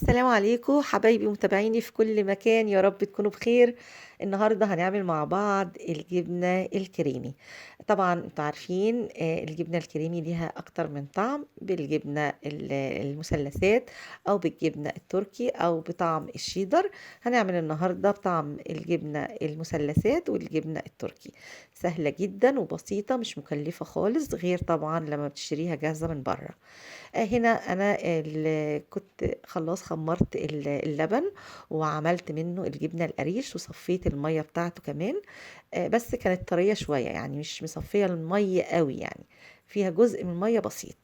السلام عليكم حبايبي ومتابعيني في كل مكان، يا رب تكونوا بخير. النهارده هنعمل مع بعض الجبنة الكريمي. طبعا انتوا عارفين الجبنة الكريمي ليها اكتر من طعم، بالجبنة المثلثات او بالجبنة التركي او بطعم الشيدر. هنعمل النهارده بطعم الجبنة المثلثات والجبنة التركي. سهلة جدا وبسيطة، مش مكلفة خالص، غير طبعا لما بتشتريها جاهزة من بره. هنا أنا كنت خلاص خمّرت اللبن، وعملت منه الجبنة القريش، وصفّيت المَيّة بتاعته كمان. بس كانت طرية شوية، يعني مش مصفية المية قوي، يعني فيها جزء من المية بسيط.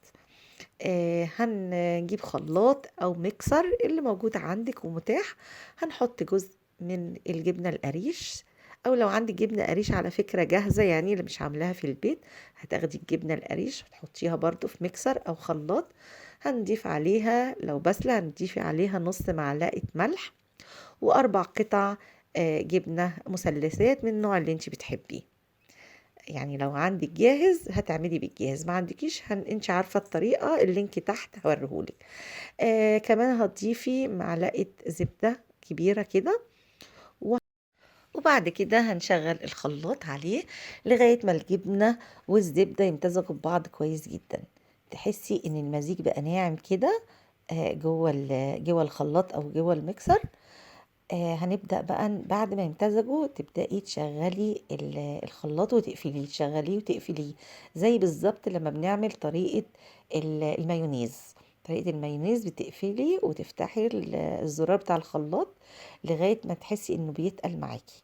هنجيب خلاط او ميكسر اللي موجود عندك ومتاح. هنحط جزء من الجبنة القريش، او لو عندك جبنة قريش على فكرة جاهزة، يعني اللي مش عاملاها في البيت، هتاخدي الجبنة القريش وتحطيها برضو في ميكسر او خلاط. هنضيف عليها لو بسلة، هنضيفي عليها نص معلقة ملح، واربع قطع جبنة مثلثات من النوع اللي انت بتحبيه. يعني لو عندك جاهز هتعملي بالجاهز، ما عندكيش انت عارفة الطريقة، اللينك تحت هوريهولك. كمان هتضيفي معلقة زبدة كبيرة كده، و- وبعد كده هنشغل الخلاط عليه لغاية ما الجبنة والزبدة يمتزجوا ببعض كويس جدا. تحسي ان المزيج بقى ناعم كده جوه الخلاط او جوه الميكسر. هنبدأ بقى بعد ما يمتزجوا تبدأي تشغلي الخلاط وتقفليه، تشغليه وتقفليه، زي بالظبط لما بنعمل طريقة المايونيز. طريقة المايونيز بتقفلي وتفتحي الزرار بتاع الخلاط لغاية ما تحسي انه بيتقل معاكي.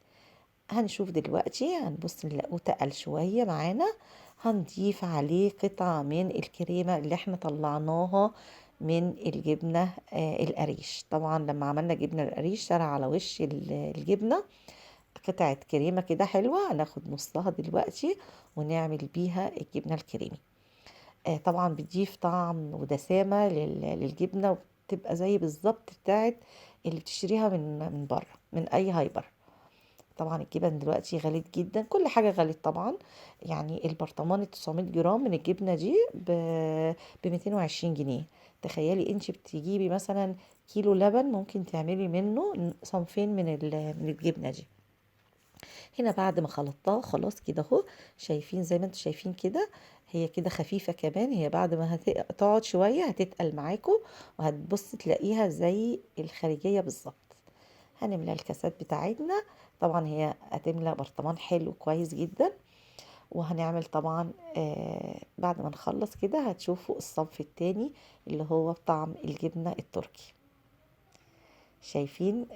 هنشوف دلوقتي، هنبص نلاقوه تقل شوية معانا. هنضيف عليه قطعة من الكريمة اللي احنا طلعناها من الجبنة القريش. طبعا لما عملنا جبنة القريش طلع على وش الجبنة قطعة كريمة كده حلوة، هناخد نصها دلوقتي ونعمل بيها الجبنة الكريمي. طبعا بتضيف طعم ودسامة للجبنة، وبتبقى زي بالظبط بتاعت اللي بتشتريها من بره من اي هايبر. طبعا الجبن دلوقتي غليت جدا، كل حاجة غليت طبعا. يعني البرطمان 900 جرام من الجبنة دي ب 220 جنيه. تخيلي انت بتجيبي مثلا كيلو لبن، ممكن تعملي منه صنفين من الجبنة دي. هنا بعد ما خلطتها خلاص كده اهو، شايفين زي ما انتم شايفين كده، هي كده خفيفة كمان. هي بعد ما تقعد شوية هتتقل معاكم، وهتبص تلاقيها زي الخارجية بالظبط. هنملى الكاسات بتاعتنا. طبعا هي هتملى برطمان حلو كويس جدا. وهنعمل طبعا بعد ما نخلص كده هتشوفوا الصنف التاني اللي هو بطعم الجبنة التركي. شايفين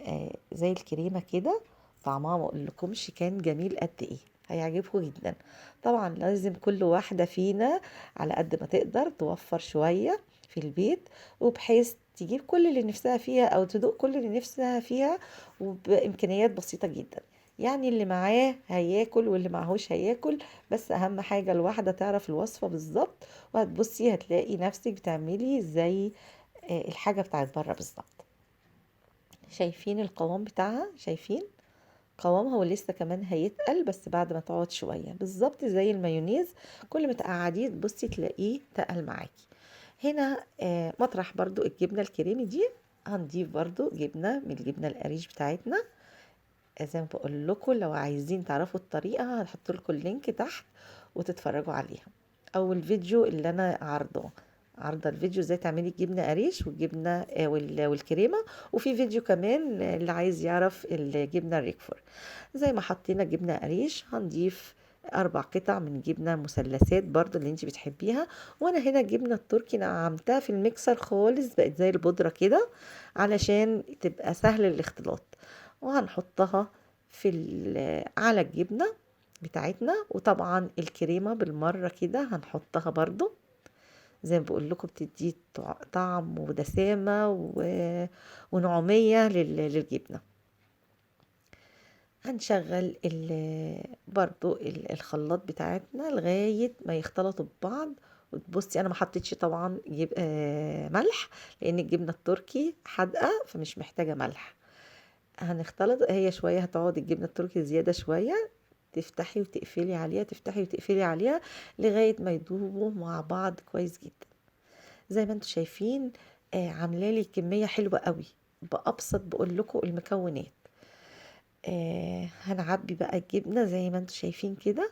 زي الكريمة كده، طعمها ما اقولكمش كان جميل قد ايه، هيعجبكم جدا. طبعا لازم كل واحدة فينا على قد ما تقدر توفر شوية في البيت، وبحيث تجيب كل اللي نفسها فيها او تدوق كل اللي نفسها فيها، وبامكانيات بسيطة جدا. يعني اللي معاه هياكل واللي معهوش هياكل، بس اهم حاجة الواحدة تعرف الوصفة بالظبط، وهتبصي هتلاقي نفسك بتعملي زي الحاجة بتاعت بره بالظبط. شايفين القوام بتاعها؟ شايفين قوامها؟ ولسه كمان هيتقل بس بعد ما تقعد شوية، بالظبط زي المايونيز. كل ما تقعديه تبصي تلاقيه تقل معاكي. هنا مطرح برضو الجبنة الكريمي دي هنضيف برضو جبنة من الجبنة القريش بتاعتنا. زي ما بقول لكم، لو عايزين تعرفوا الطريقة هنحط لكم اللينك تحت وتتفرجوا عليها، او الفيديو اللي انا عارضه الفيديو ازاي تعملي الجبنه قريش والجبنه والكريمه. وفي فيديو كمان اللي عايز يعرف الجبنه الريكفور. زي ما حطينا جبنه قريش هنضيف اربع قطع من جبنه مثلثات برضو اللي انت بتحبيها. وانا هنا الجبنه التركي نعمتها في الميكسر خالص، بقت زي البودره كده علشان تبقى سهل الاختلاط. وهنحطها على الجبنة بتاعتنا. وطبعا الكريمة بالمرة كده هنحطها برضو، زي ما بقول لكم بتدي طعم ودسامة ونعومية للجبنة. هنشغل برضو الخلاط بتاعتنا لغاية ما يختلطوا ببعض. وتبصي انا ما حطيتش طبعا ملح، لان الجبنة التركي حادقة فمش محتاجة ملح. هنختلط هي شوية، هتقعد الجبنة التركي زيادة شوية، تفتحي وتقفلي عليها، تفتحي وتقفلي عليها لغاية ما يدوبوا مع بعض كويس جدا. زي ما انتم شايفين عاملة لي كمية حلوة قوي بأبسط بقول لكم المكونات. هنعبي بقى الجبنة زي ما انتوا شايفين كده،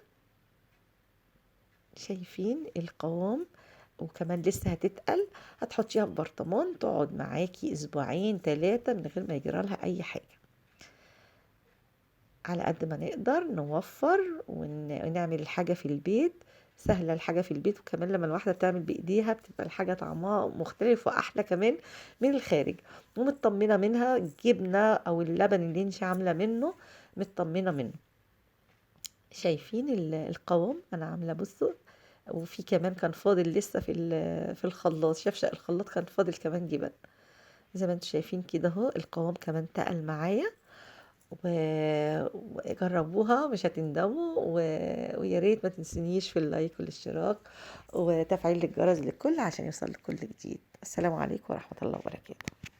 شايفين القوام، وكمان لسه هتتقل. هتحطيها في برطمان تقعد معاكي اسبوعين 3 من غير ما يجرى لها اي حاجة. على قد ما نقدر نوفر ونعمل الحاجة في البيت. سهلة الحاجة في البيت، وكمان لما الواحدة بتعمل بإيديها بتبقى الحاجة طعمها مختلف وأحلى كمان من الخارج، ومطمنة منها. الجبنة أو اللبن اللي انت عاملة منه مطمنة منه. شايفين القوام أنا عاملة، بصوا. وفي كمان كان فاضل لسه في الخلاط، شفشق الخلاط كان فاضل كمان جبن. زي ما انتوا شايفين كده اهو القوام كمان تقل معايا. وجربوها مش هتندموا. ويا ريت ما تنسونيش في اللايك والاشتراك وتفعيل الجرس للكل عشان يوصل لكل جديد. السلام عليكم ورحمة الله وبركاته.